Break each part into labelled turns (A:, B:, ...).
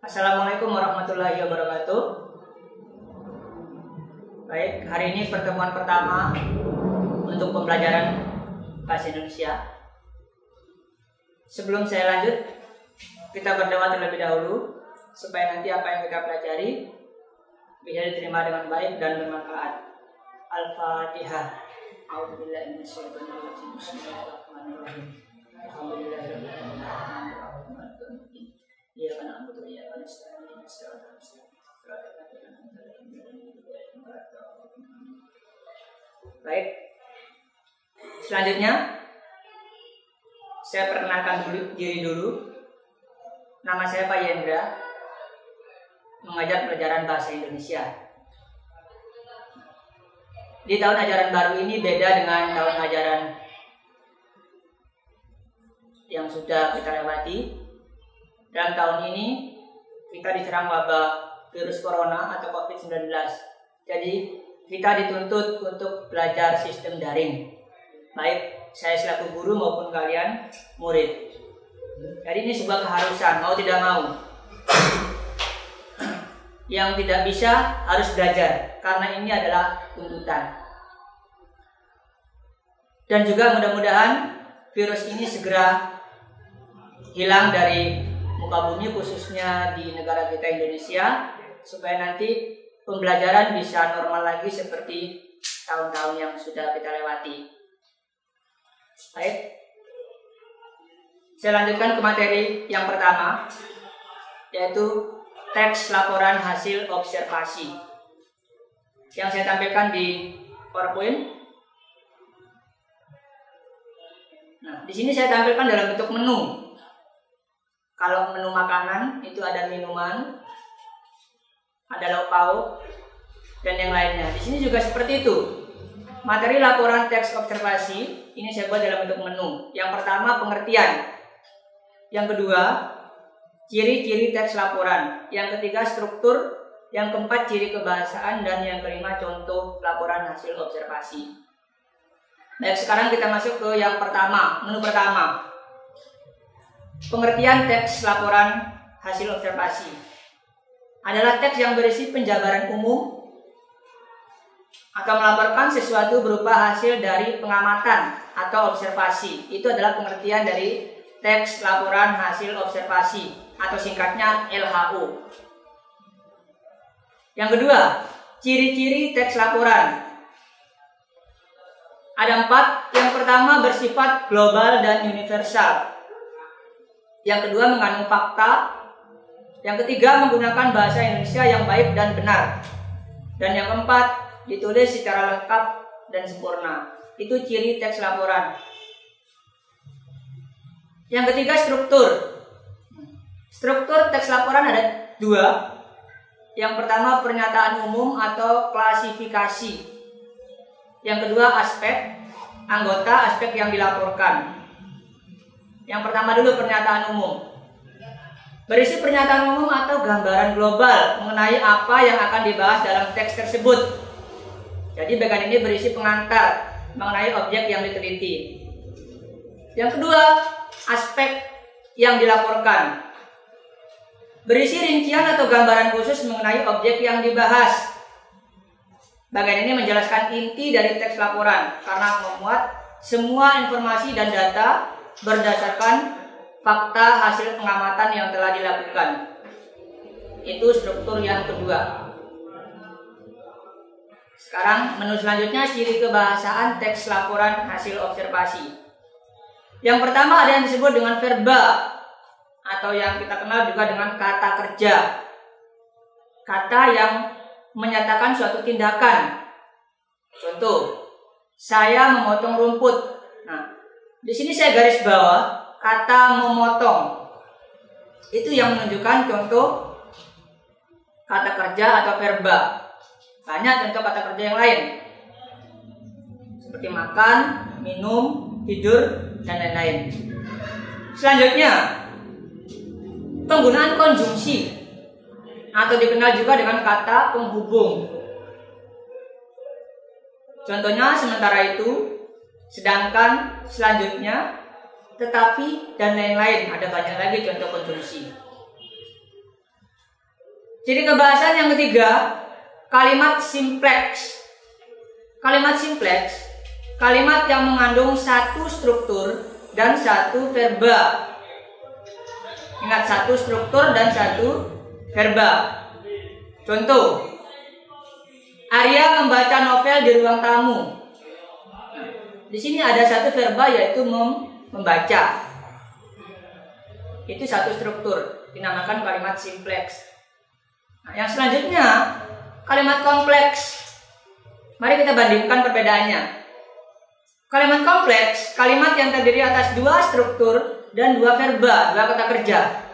A: Assalamualaikum warahmatullahi wabarakatuh. Baik, hari ini pertemuan pertama untuk pembelajaran bahasa Indonesia. Sebelum saya lanjut, kita berdoa terlebih dahulu supaya nanti apa yang kita pelajari bisa diterima dengan baik dan bermanfaat. Al-Fatihah. A'udzubillahi minasyaitonir rajim. Bismillahirrahmanirrahim. Alhamdulillahirabbil alamin. Iya kan aku tuh ya kan Baik. Selanjutnya saya perkenalkan diri dulu. Nama saya Pak Yendra, mengajar pelajaran bahasa Indonesia. Di tahun ajaran baru ini beda dengan tahun ajaran yang sudah kita lewati. Dalam tahun ini kita diserang wabah virus corona atau COVID-19. Jadi kita dituntut untuk belajar sistem daring. Baik saya selaku guru maupun kalian murid. Jadi ini sebuah keharusan, mau tidak mau. Yang tidak bisa harus belajar karena ini adalah tuntutan. Dan juga mudah-mudahan virus ini segera hilang dari muka bumi, khususnya di negara kita Indonesia, supaya nanti pembelajaran bisa normal lagi seperti tahun-tahun yang sudah kita lewati. Baik, saya lanjutkan ke materi yang pertama, yaitu teks laporan hasil observasi yang saya tampilkan di PowerPoint. Nah, di sini saya tampilkan dalam bentuk menu. Kalau menu makanan itu ada minuman, ada lauk pauk, dan yang lainnya. Di sini juga seperti itu. Materi laporan teks observasi ini saya buat dalam bentuk menu. Yang pertama pengertian, yang kedua ciri-ciri teks laporan, yang ketiga struktur, yang keempat ciri kebahasaan, dan yang kelima contoh laporan hasil observasi. Baik, sekarang kita masuk ke yang pertama, menu pertama. Pengertian teks laporan hasil observasi adalah teks yang berisi penjabaran umum atau melaporkan sesuatu berupa hasil dari pengamatan atau observasi. Itu adalah pengertian dari teks laporan hasil observasi atau singkatnya LHO. Yang kedua, ciri-ciri teks laporan. Ada 4. Yang pertama bersifat global dan universal. Yang kedua mengandung fakta. Yang ketiga menggunakan bahasa Indonesia yang baik dan benar. Dan yang keempat ditulis secara lengkap dan sempurna. Itu ciri teks laporan. Yang ketiga struktur. Struktur teks laporan ada 2. Yang pertama pernyataan umum atau klasifikasi. Yang kedua aspek, anggota aspek yang dilaporkan. Yang pertama dulu pernyataan umum. Berisi pernyataan umum atau gambaran global mengenai apa yang akan dibahas dalam teks tersebut. Jadi bagian ini berisi pengantar mengenai objek yang diteliti. Yang kedua, aspek yang dilaporkan. Berisi rincian atau gambaran khusus mengenai objek yang dibahas. Bagian ini menjelaskan inti dari teks laporan karena memuat semua informasi dan data berdasarkan fakta hasil pengamatan yang telah dilakukan. Itu struktur yang kedua. Sekarang menu selanjutnya ciri kebahasaan teks laporan hasil observasi. Yang pertama ada yang disebut dengan verba atau yang kita kenal juga dengan kata kerja. Kata yang menyatakan suatu tindakan. Contoh, saya memotong rumput. Nah, di sini saya garis bawah kata memotong. Itu yang menunjukkan contoh kata kerja atau verba. Banyak contoh kata kerja yang lain. Seperti makan, minum, tidur, dan lain-lain. Selanjutnya, penggunaan konjungsi atau dikenal juga dengan kata penghubung. Contohnya sementara itu, sedangkan, selanjutnya, tetapi, dan lain-lain. Ada banyak lagi contoh konjungsi. Ciri kebahasan yang ketiga, kalimat simplex. Kalimat simplex, kalimat yang mengandung satu struktur dan satu verba. Ingat, satu struktur dan satu verba. Contoh, Arya membaca novel di ruang tamu. Di sini ada satu verba, yaitu membaca. Itu satu struktur, dinamakan kalimat simplex. Nah, yang selanjutnya kalimat kompleks. Mari kita bandingkan perbedaannya. Kalimat kompleks, kalimat yang terdiri atas dua struktur dan dua verba, dua kata kerja.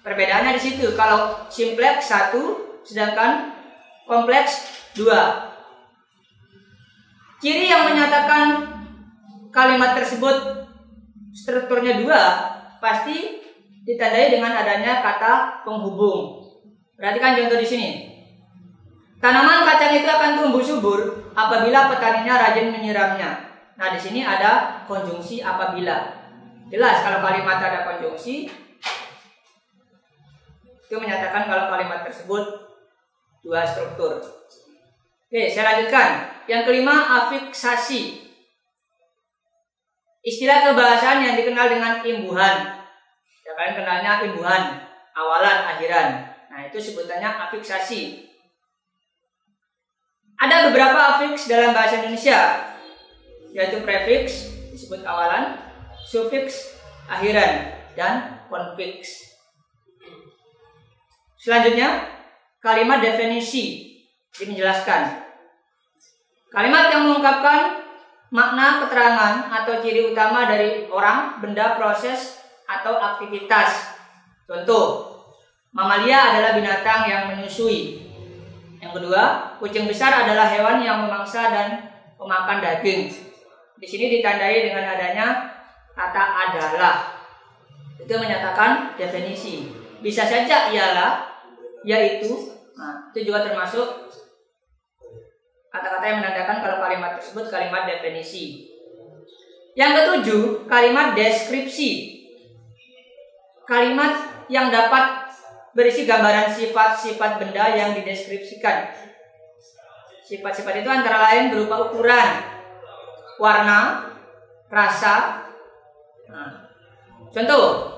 A: Perbedaannya di situ. Kalau simplex satu, sedangkan kompleks dua. Ciri yang menyatakan kalimat tersebut strukturnya dua pasti ditandai dengan adanya kata penghubung. Perhatikan contoh di sini. Tanaman kacang itu akan tumbuh subur apabila petaninya rajin menyiramnya. Nah, di sini ada konjungsi apabila. Jelas kalau kalimat ada konjungsi, itu menyatakan kalau kalimat tersebut dua struktur. Oke, saya lanjutkan. Yang kelima, afiksasi. Istilah kebahasan yang dikenal dengan imbuhan. Ya, kalian kenalnya imbuhan, awalan, akhiran. Nah, itu sebutannya afiksasi. Ada beberapa afiks dalam bahasa Indonesia, yaitu prefiks disebut awalan, sufiks akhiran, dan konfiks. Selanjutnya, kalimat definisi menjelaskan. Kalimat yang mengungkapkan makna, keterangan, atau ciri utama dari orang, benda, proses, atau aktivitas. Contoh, mamalia adalah binatang yang menyusui. Yang kedua, kucing besar adalah hewan yang memangsa dan pemakan daging. Di sini ditandai dengan adanya kata adalah. Itu menyatakan definisi. Bisa saja ialah, yaitu. Nah, itu juga termasuk kata-kata yang menandakan kalau kalimat tersebut kalimat definisi. Yang ketujuh, kalimat deskripsi. Kalimat yang dapat berisi gambaran sifat-sifat benda yang dideskripsikan. Sifat-sifat itu antara lain berupa ukuran, warna, rasa. Nah, contoh,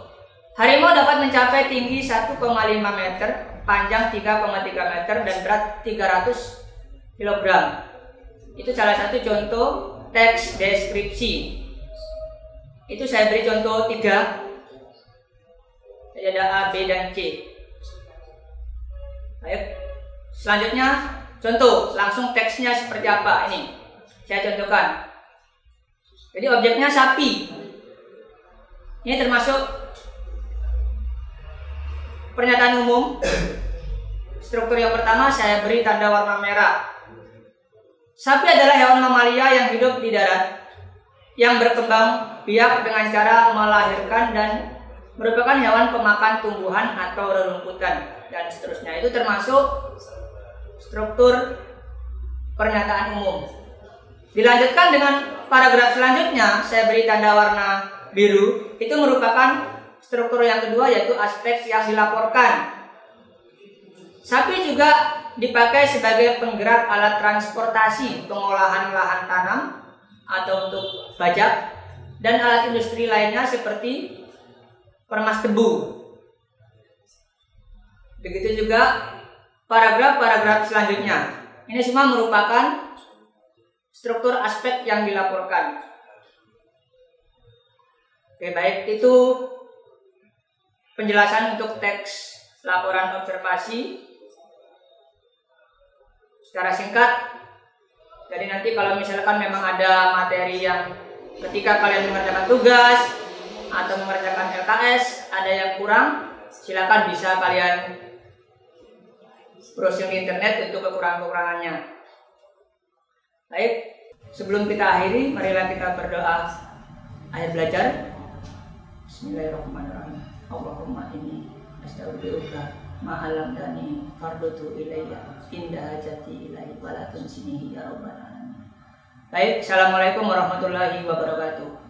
A: harimau dapat mencapai tinggi 1,5 meter, panjang 3,3 meter, dan berat 300 kg. Itu salah satu contoh teks deskripsi. Itu saya beri contoh 3. Ada A, B, dan C. Baik. Selanjutnya contoh, langsung teksnya seperti apa ini. Saya contohkan. Jadi objeknya sapi. Ini termasuk pernyataan umum. Struktur yang pertama saya beri tanda warna merah. Sapi adalah hewan mamalia yang hidup di darat, yang berkembang biak dengan cara melahirkan dan merupakan hewan pemakan tumbuhan atau rerumputan, dan seterusnya. Itu termasuk struktur pernyataan umum. Dilanjutkan dengan paragraf selanjutnya, saya beri tanda warna biru. Itu merupakan struktur yang kedua, yaitu aspek yang dilaporkan. Sapi juga dipakai sebagai penggerak alat transportasi, pengolahan lahan tanam atau untuk bajak, dan alat industri lainnya seperti permas tebu. Begitu juga paragraf-paragraf selanjutnya. Ini semua merupakan struktur aspek yang dilaporkan. Oke, baik, itu penjelasan untuk teks laporan observasi secara singkat. Jadi nanti kalau misalkan memang ada materi yang ketika kalian mengerjakan tugas atau mengerjakan LKS ada yang kurang, silakan bisa kalian browsing di internet untuk kekurangan-kekurangannya. Baik, sebelum kita akhiri, marilah kita berdoa akhir belajar. Bismillahirrahmanirrahim. Allahumma inni astaghfiruka ma'alam dani fardutu ilayya indah hajati ilaihi walatun sinihi ya rabbal alamin. Baik, assalamualaikum warahmatullahi wabarakatuh.